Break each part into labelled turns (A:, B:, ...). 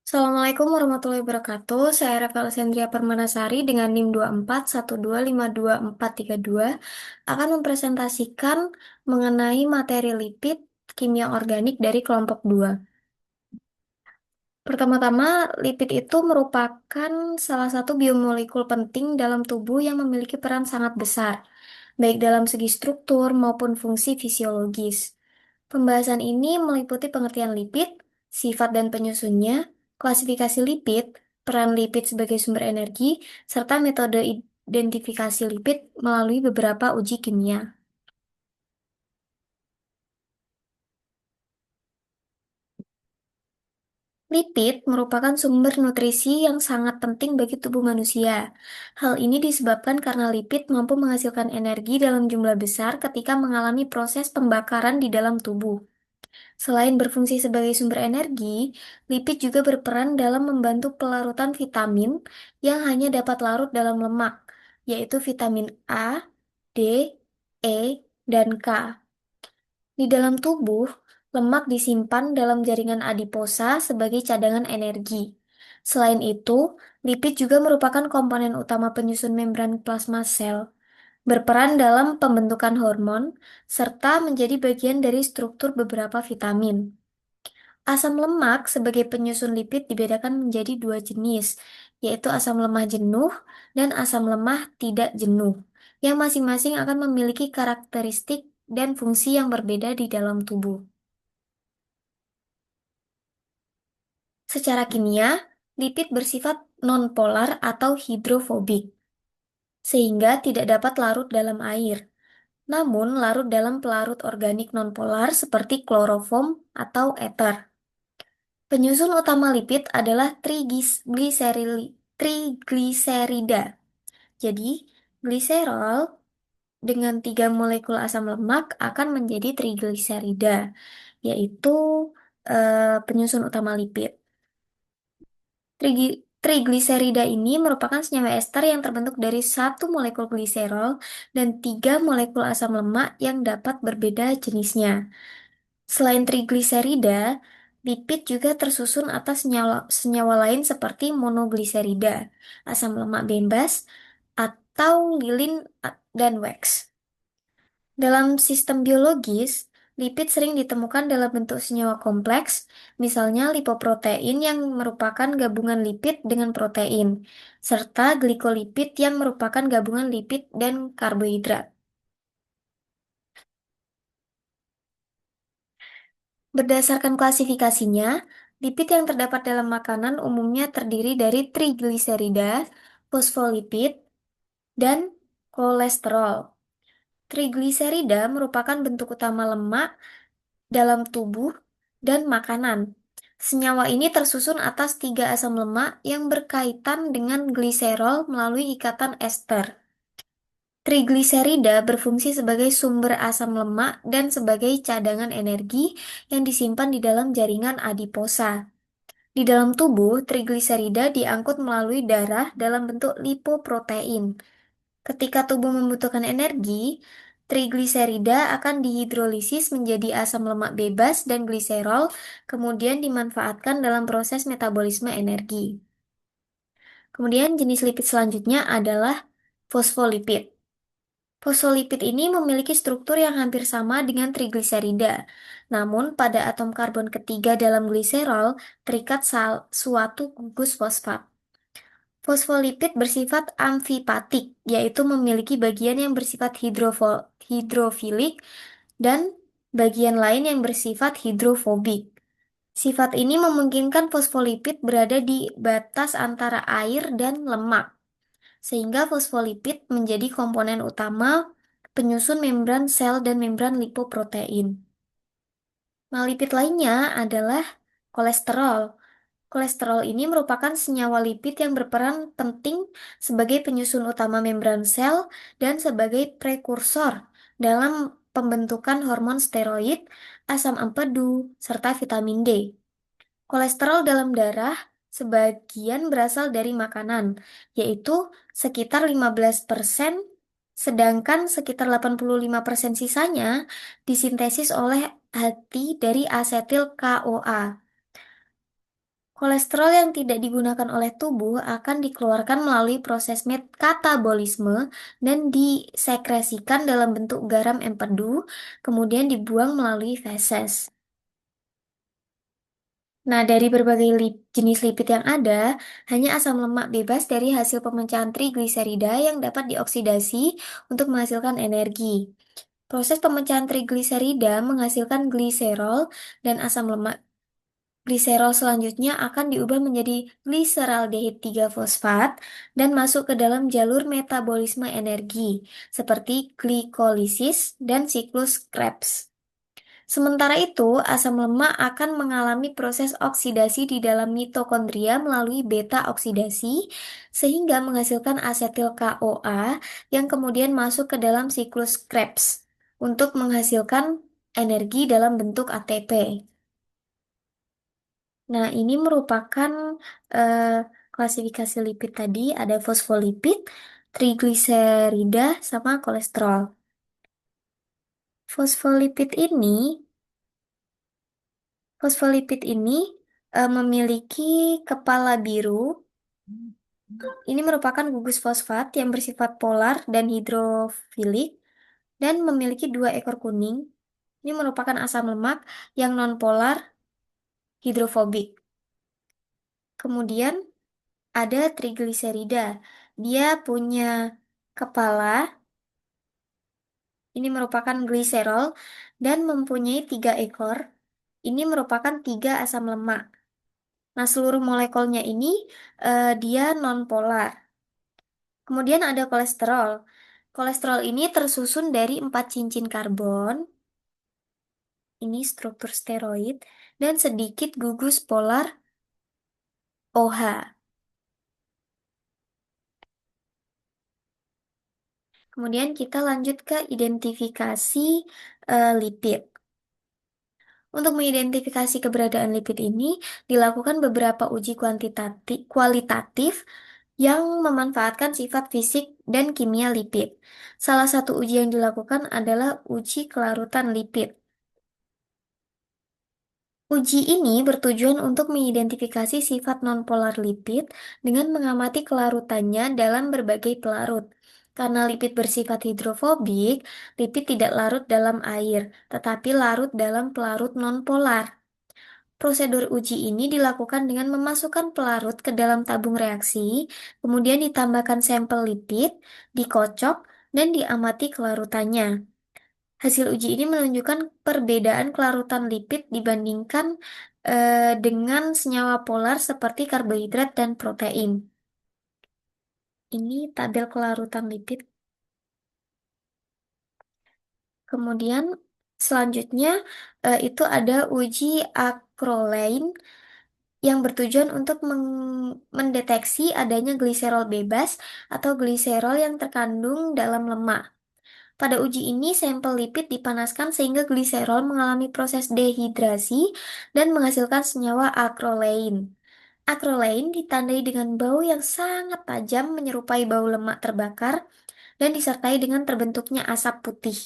A: Assalamualaikum warahmatullahi wabarakatuh. Saya Rafael Alessandria Permanasari dengan NIM 24125242 akan mempresentasikan mengenai materi lipid kimia organik dari kelompok 2. Pertama-tama, lipid itu merupakan salah satu biomolekul penting dalam tubuh yang memiliki peran sangat besar, baik dalam segi struktur maupun fungsi fisiologis. Pembahasan ini meliputi pengertian lipid, sifat dan penyusunnya, klasifikasi lipid, peran lipid sebagai sumber energi, serta metode identifikasi lipid melalui beberapa uji kimia. Lipid merupakan sumber nutrisi yang sangat penting bagi tubuh manusia. Hal ini disebabkan karena lipid mampu menghasilkan energi dalam jumlah besar ketika mengalami proses pembakaran di dalam tubuh. Selain berfungsi sebagai sumber energi, lipid juga berperan dalam membantu pelarutan vitamin yang hanya dapat larut dalam lemak, yaitu vitamin A, D, E, dan K. Di dalam tubuh, lemak disimpan dalam jaringan adiposa sebagai cadangan energi. Selain itu, lipid juga merupakan komponen utama penyusun membran plasma sel, berperan dalam pembentukan hormon, serta menjadi bagian dari struktur beberapa vitamin. Asam lemak sebagai penyusun lipid dibedakan menjadi dua jenis, yaitu asam lemah jenuh dan asam lemah tidak jenuh, yang masing-masing akan memiliki karakteristik dan fungsi yang berbeda di dalam tubuh. Secara kimia, lipid bersifat nonpolar atau hidrofobik, sehingga tidak dapat larut dalam air, namun larut dalam pelarut organik nonpolar seperti kloroform atau ether. Penyusun utama lipid adalah trigliserida. Jadi, gliserol dengan tiga molekul asam lemak akan menjadi trigliserida, yaitu penyusun utama lipid. Trigliserida ini merupakan senyawa ester yang terbentuk dari satu molekul gliserol dan tiga molekul asam lemak yang dapat berbeda jenisnya. Selain trigliserida, lipid juga tersusun atas senyawa lain seperti monogliserida, asam lemak bebas, atau lilin dan wax. Dalam sistem biologis, lipid sering ditemukan dalam bentuk senyawa kompleks, misalnya lipoprotein yang merupakan gabungan lipid dengan protein, serta glikolipid yang merupakan gabungan lipid dan karbohidrat. Berdasarkan klasifikasinya, lipid yang terdapat dalam makanan umumnya terdiri dari trigliserida, fosfolipid, dan kolesterol. Trigliserida merupakan bentuk utama lemak dalam tubuh dan makanan. Senyawa ini tersusun atas tiga asam lemak yang berkaitan dengan gliserol melalui ikatan ester. Trigliserida berfungsi sebagai sumber asam lemak dan sebagai cadangan energi yang disimpan di dalam jaringan adiposa. Di dalam tubuh, trigliserida diangkut melalui darah dalam bentuk lipoprotein. Ketika tubuh membutuhkan energi, trigliserida akan dihidrolisis menjadi asam lemak bebas dan gliserol, kemudian dimanfaatkan dalam proses metabolisme energi. Kemudian jenis lipid selanjutnya adalah fosfolipid. Fosfolipid ini memiliki struktur yang hampir sama dengan trigliserida. Namun, pada atom karbon ketiga dalam gliserol terikat suatu gugus fosfat. Fosfolipid bersifat amfipatik, yaitu memiliki bagian yang bersifat hidrofilik dan bagian lain yang bersifat hidrofobik. Sifat ini memungkinkan fosfolipid berada di batas antara air dan lemak, sehingga fosfolipid menjadi komponen utama penyusun membran sel dan membran lipoprotein. Nah, lipid lainnya adalah kolesterol. Kolesterol ini merupakan senyawa lipid yang berperan penting sebagai penyusun utama membran sel dan sebagai prekursor dalam pembentukan hormon steroid, asam empedu, serta vitamin D. Kolesterol dalam darah sebagian berasal dari makanan, yaitu sekitar 15%, sedangkan sekitar 85% sisanya disintesis oleh hati dari asetil CoA. Kolesterol yang tidak digunakan oleh tubuh akan dikeluarkan melalui proses katabolisme dan disekresikan dalam bentuk garam empedu, kemudian dibuang melalui feses. Nah, dari berbagai jenis lipid yang ada, hanya asam lemak bebas dari hasil pemecahan trigliserida yang dapat dioksidasi untuk menghasilkan energi. Proses pemecahan trigliserida menghasilkan gliserol dan asam lemak. Gliserol selanjutnya akan diubah menjadi gliseraldehid 3 fosfat dan masuk ke dalam jalur metabolisme energi, seperti glikolisis dan siklus Krebs. Sementara itu, asam lemak akan mengalami proses oksidasi di dalam mitokondria melalui beta oksidasi, sehingga menghasilkan asetil CoA yang kemudian masuk ke dalam siklus Krebs untuk menghasilkan energi dalam bentuk ATP. Nah, ini merupakan eh, klasifikasi lipid tadi, ada fosfolipid, trigliserida, sama kolesterol. Fosfolipid ini, fosfolipid ini memiliki kepala biru. Ini merupakan gugus fosfat yang bersifat polar dan hidrofilik dan memiliki dua ekor kuning. Ini merupakan asam lemak yang nonpolar hidrofobik. Kemudian ada trigliserida. Dia punya kepala, ini merupakan gliserol, dan mempunyai tiga ekor. Ini merupakan tiga asam lemak. Nah, seluruh molekulnya ini dia nonpolar. Kemudian ada kolesterol. Kolesterol ini tersusun dari 4 cincin karbon, ini struktur steroid, dan sedikit gugus polar OH. Kemudian kita lanjut ke identifikasi lipid. Untuk mengidentifikasi keberadaan lipid ini, dilakukan beberapa uji kualitatif yang memanfaatkan sifat fisik dan kimia lipid. Salah satu uji yang dilakukan adalah uji kelarutan lipid. Uji ini bertujuan untuk mengidentifikasi sifat nonpolar lipid dengan mengamati kelarutannya dalam berbagai pelarut. Karena lipid bersifat hidrofobik, lipid tidak larut dalam air, tetapi larut dalam pelarut nonpolar. Prosedur uji ini dilakukan dengan memasukkan pelarut ke dalam tabung reaksi, kemudian ditambahkan sampel lipid, dikocok, dan diamati kelarutannya. Hasil uji ini menunjukkan perbedaan kelarutan lipid dibandingkan dengan senyawa polar seperti karbohidrat dan protein. Ini tabel kelarutan lipid. Kemudian selanjutnya itu ada uji acrolein yang bertujuan untuk mendeteksi adanya gliserol bebas atau gliserol yang terkandung dalam lemak. Pada uji ini, sampel lipid dipanaskan sehingga gliserol mengalami proses dehidrasi dan menghasilkan senyawa acrolein. Acrolein ditandai dengan bau yang sangat tajam menyerupai bau lemak terbakar dan disertai dengan terbentuknya asap putih.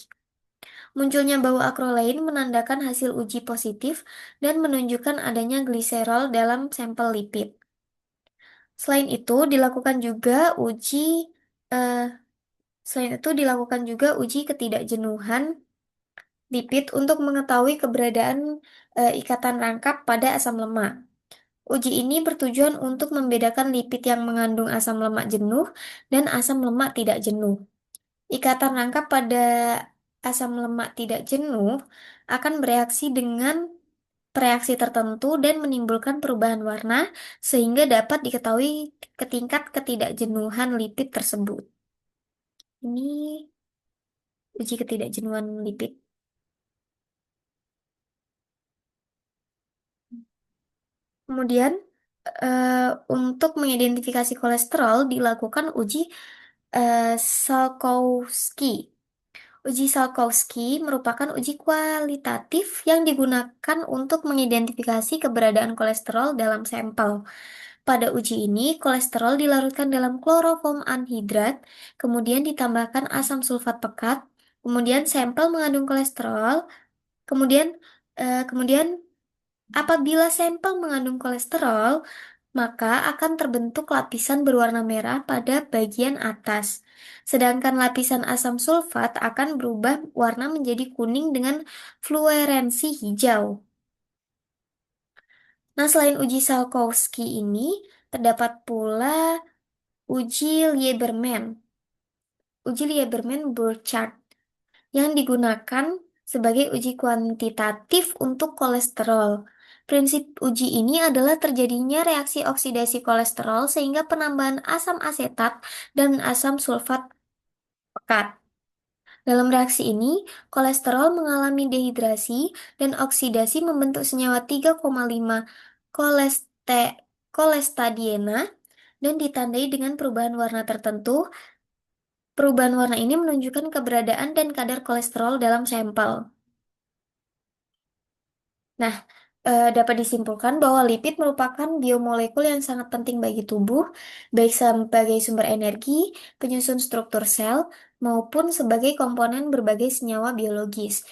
A: Munculnya bau acrolein menandakan hasil uji positif dan menunjukkan adanya gliserol dalam sampel lipid. Selain itu, dilakukan juga uji eh, selain itu dilakukan juga uji ketidakjenuhan lipid untuk mengetahui keberadaan ikatan rangkap pada asam lemak. Uji ini bertujuan untuk membedakan lipid yang mengandung asam lemak jenuh dan asam lemak tidak jenuh. Ikatan rangkap pada asam lemak tidak jenuh akan bereaksi dengan reaksi tertentu dan menimbulkan perubahan warna sehingga dapat diketahui tingkat ketidakjenuhan lipid tersebut. Ini uji ketidakjenuhan lipid. Kemudian eh, untuk mengidentifikasi kolesterol dilakukan uji Salkowski. Uji Salkowski merupakan uji kualitatif yang digunakan untuk mengidentifikasi keberadaan kolesterol dalam sampel. Pada uji ini, kolesterol dilarutkan dalam kloroform anhidrat, kemudian ditambahkan asam sulfat pekat, kemudian sampel mengandung kolesterol, kemudian kemudian Apabila sampel mengandung kolesterol, maka akan terbentuk lapisan berwarna merah pada bagian atas. Sedangkan lapisan asam sulfat akan berubah warna menjadi kuning dengan fluoresensi hijau. Nah, selain uji Salkowski ini, terdapat pula uji Lieberman, Burchard, yang digunakan sebagai uji kuantitatif untuk kolesterol. Prinsip uji ini adalah terjadinya reaksi oksidasi kolesterol sehingga penambahan asam asetat dan asam sulfat pekat. Dalam reaksi ini, kolesterol mengalami dehidrasi dan oksidasi membentuk senyawa 3,5 koleste kolestadiena dan ditandai dengan perubahan warna tertentu. Perubahan warna ini menunjukkan keberadaan dan kadar kolesterol dalam sampel. Nah, dapat disimpulkan bahwa lipid merupakan biomolekul yang sangat penting bagi tubuh, baik sebagai sumber energi, penyusun struktur sel, maupun sebagai komponen berbagai senyawa biologis.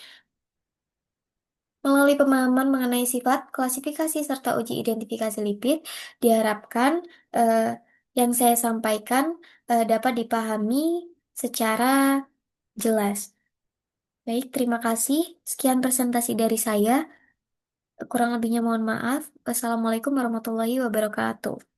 A: Melalui pemahaman mengenai sifat, klasifikasi, serta uji identifikasi lipid, diharapkan eh, yang saya sampaikan dapat dipahami secara jelas. Baik, terima kasih. Sekian presentasi dari saya. Kurang lebihnya mohon maaf. Wassalamualaikum warahmatullahi wabarakatuh.